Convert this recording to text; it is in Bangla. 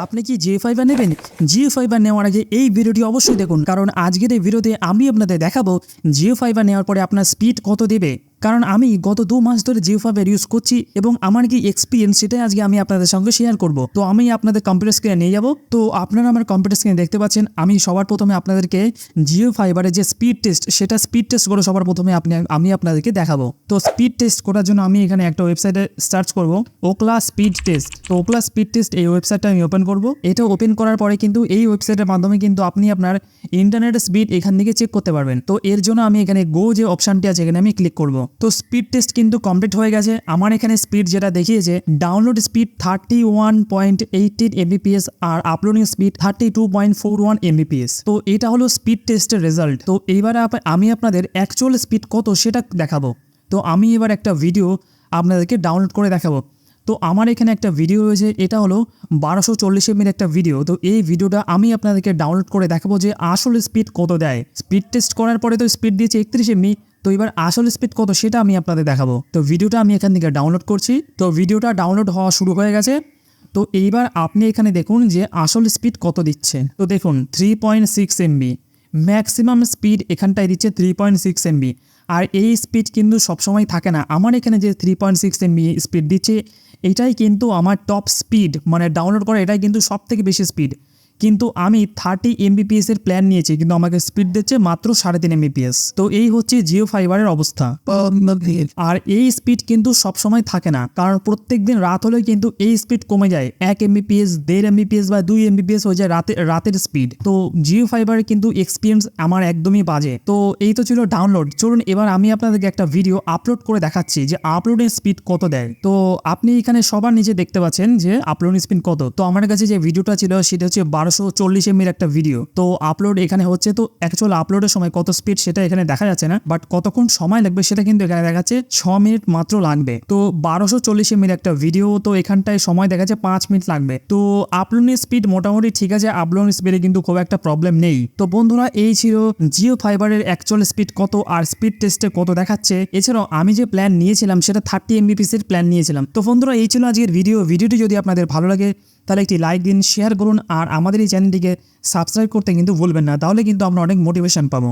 আপনি কি জিও ফাইবার নেবেন? জিও ফাইবার নেওয়ার আগে এই ভিডিওটি অবশ্যই দেখুন, কারণ আজকের এই ভিডিওতে আমি আপনাদের দেখাবো জিও ফাইবার নেওয়ার পরে আপনার স্পিড কত দেবে। কারণ আমি গত 2 মাস ধরে জিও ফাইবার ইউজ করছি এবং আমার কি এক্সপিরিয়েন্স সেটাই আজকে আমি আপনাদের সঙ্গে শেয়ার করব। তো আমি আপনাদের কম্পিউটার স্ক্রিনে নিয়ে যাব। তো আপনারা আমার কম্পিউটার স্ক্রিনে দেখতে পাচ্ছেন, আমি সবার প্রথমে আপনাদেরকে জিও ফাইবারের যে স্পিড টেস্ট সেটা স্পিড টেস্ট করে সবার প্রথমে আমি আপনাদেরকে দেখাবো। তো স্পিড টেস্ট করার জন্য আমি এখানে একটা ওয়েবসাইটে সার্চ করব, ওকলা স্পিড টেস্ট। তো ওকলা স্পিড টেস্ট এই ওয়েবসাইটটা আমি ওপেন করব। এটা ওপেন করার পরে কিন্তু এই ওয়েবসাইটের মাধ্যমে কিন্তু আপনি আপনার ইন্টারনেটের স্পিড এখান থেকে চেক করতে পারবেন। তো এর জন্য আমি এখানে গো যে অপশনটি আছে এখানে আমি ক্লিক করব। তো স্পিড টেস্ট কিন্তু কমপ্লিট হয়ে গেছে। আমার এখানে স্পিড যেটা দেখিয়েছে, ডাউনলোড স্পিড 31.88 Mbps আর আপলোডিং স্পিড 32.41 Mbps। তো এটা হলো স্পিড টেস্টের রেজাল্ট। তো এইবারে আমি আপনাদের অ্যাকচুয়াল স্পিড কত সেটা দেখাবো। তো আমি এবার একটা ভিডিও আপনাদেরকে ডাউনলোড করে দেখাবো। তো আমার এখানে একটা ভিডিও রয়েছে, এটা হলো 1240 MB একটা ভিডিও। তো এই ভিডিওটা আমি আপনাদেরকে ডাউনলোড করে দেখাবো যে আসলে স্পিড কত দেয়। স্পিড টেস্ট করার পরে তো স্পিড দিয়েছে 31 MB। তো এবার আসল স্পিড কত সেটা আমি আপনাদের দেখাবো। তো ভিডিওটা আমি এখান থেকে ডাউনলোড করছি। তো ভিডিওটা ডাউনলোড হওয়া শুরু হয়ে গেছে। তো এইবার আপনি এখানে দেখুন যে আসল স্পিড কত দিচ্ছে। তো দেখুন 3.6 MB ম্যাক্সিমাম স্পিড এখানটায় দিচ্ছে 3.6 MB। আর এই স্পিড কিন্তু সবসময় থাকে না। আমার এখানে যে 3.6 MB স্পিড দিচ্ছে এটাই কিন্তু আমার টপ স্পিড, মানে ডাউনলোড করা এটাই কিন্তু সব থেকে বেশি স্পিড। কিন্তু আমি 30 Mbps এর প্ল্যান নিয়েছি, কিন্তু আমাকে স্পিড দিচ্ছে মাত্র 3.5 Mbps। তো এই হচ্ছে জিও ফাইবারের অবস্থা। আর এই স্পিড কিন্তু সবসময় থাকে না, কারণ প্রত্যেক দিন রাত হলেই কিন্তু এই স্পিড কমে যায়। 1 Mbps, 1.5 Mbps বা 2 Mbps হয়ে যায় রাতের স্পিড। তো জিও ফাইবারের কিন্তু এক্সপিরিয়েন্স আমার একদমই বাজে। তো এই তো ছিল ডাউনলোড। চলুন এবার আমি আপনাদেরকে একটা ভিডিও আপলোড করে দেখাচ্ছি যে আপলোডের স্পিড কত দেয়। তো আপনি এখানে সবার নিচে দেখতে পাচ্ছেন যে আপলোডিং স্পিড কত। তো আমার কাছে যে ভিডিওটা ছিল সেটা হচ্ছে 1240 MB একটা ভিডিও। তো আপলোড এখানে হচ্ছে, তো অ্যাকচুয়াল আপলোডের সময় কত স্পিড সেটা এখানে দেখা যাচ্ছে না, বাট কতক্ষণ সময় লাগবে সেটা কিন্তু এখানে দেখাচ্ছে 6 মিনিট মাত্র লাগবে। তো 1240 MB একটা ভিডিও, তো এখানটায় সময় দেখাচ্ছে 5 মিনিট লাগবে। তো আপলোডিং স্পিড মোটামুটি ঠিক আছে, আপলোডিং স্পিডে কিন্তু খুব একটা প্রবলেম নেই। তো বন্ধুরা এই ছিল জিও ফাইবারের অ্যাকচুয়াল স্পিড কত আর স্পিড টেস্টে কত দেখাচ্ছে। এছাড়াও আমি যে প্ল্যান নিয়েছিলাম সেটা 30 Mbps এর প্ল্যান নিয়েছিলাম। তো বন্ধুরা এই ছিল আজকের ভিডিওটি যদি আপনাদের ভালো লাগে তাহলে একটি লাইক দিন, শেয়ার করুন আর আমাদের এই চ্যানেলটিকে সাবস্ক্রাইব করতে কিন্তু ভুলবেন না, তাহলে কিন্তু আমরা অনেক মোটিভেশন পাবো।